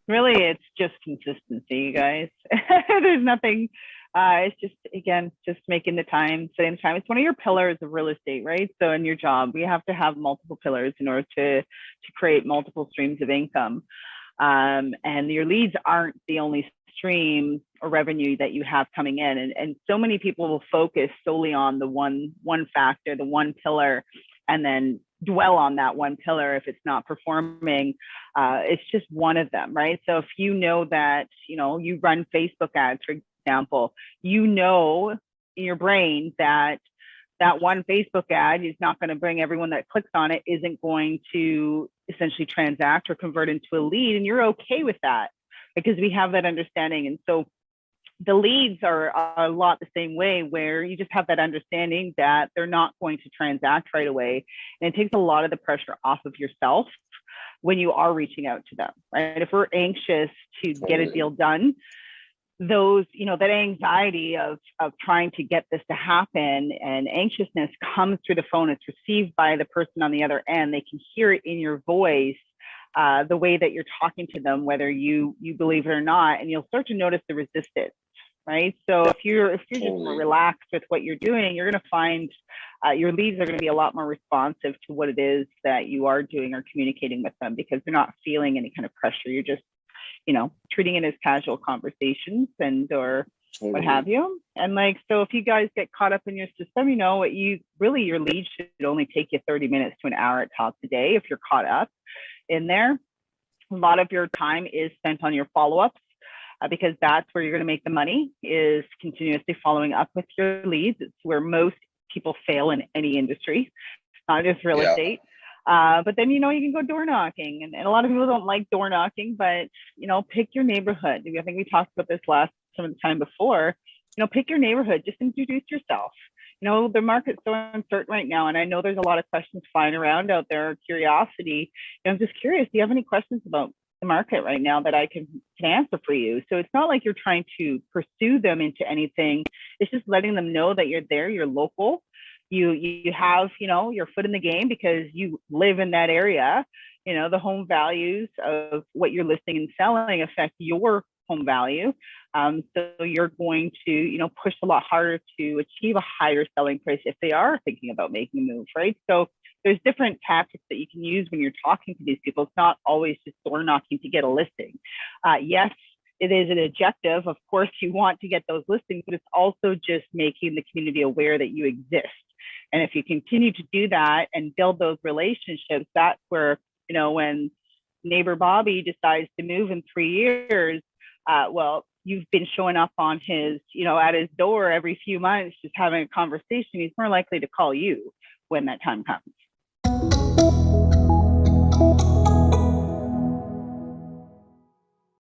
Really, it's just consistency, you guys. There's nothing. It's just, again, just making the time, setting the time. It's one of your pillars of real estate, right? So in your job, we have to have multiple pillars in order to create multiple streams of income. And your leads aren't the only stream or revenue that you have coming in. And so many people will focus solely on the one factor, the one pillar, and then dwell on that one pillar if it's not performing. It's just one of them, right? So if you know that, you run Facebook ads, for example, in your brain that that one Facebook ad is not going to bring everyone that clicks on it, isn't going to essentially transact or convert into a lead. And you're okay with that because we have that understanding. And so the leads are a lot the same way, where you just have that understanding that they're not going to transact right away. And it takes a lot of the pressure off of yourself when you are reaching out to them, right? If we're anxious to get a deal done, that anxiety of trying to get this to happen and anxiousness comes through the phone. It's received by the person on the other end. They can hear it in your voice, the way that you're talking to them, whether you believe it or not, and you'll start to notice the resistance, right? So if you're just relaxed with what you're doing, you're going to find your leads are going to be a lot more responsive to what it is that you are doing or communicating with them, because they're not feeling any kind of pressure. You're just treating it as casual conversations or what have you. And so if you guys get caught up in your system, your lead should only take you 30 minutes to an hour at tops a day. If you're caught up in there, a lot of your time is spent on your follow-ups, because that's where you're going to make the money, is continuously following up with your leads. It's where most people fail in any industry, not just real estate. But then, you can go door knocking, and a lot of people don't like door knocking, but, pick your neighborhood. I think we talked about this some of the time before, pick your neighborhood, just introduce yourself. The market's so uncertain right now, and I know there's a lot of questions flying around out there, curiosity. I'm just curious, do you have any questions about the market right now that I can answer for you? So it's not like you're trying to pursue them into anything. It's just letting them know that you're there, you're local. You have, your foot in the game because you live in that area. The home values of what you're listing and selling affect your home value. So you're going to, push a lot harder to achieve a higher selling price if they are thinking about making a move, right? So there's different tactics that you can use when you're talking to these people. It's not always just door knocking to get a listing. Yes, it is an objective. Of course, you want to get those listings, but it's also just making the community aware that you exist. And if you continue to do that and build those relationships, that's where, when neighbor Bobby decides to move in 3 years, you've been showing up on his, at his door every few months, just having a conversation. He's more likely to call you when that time comes.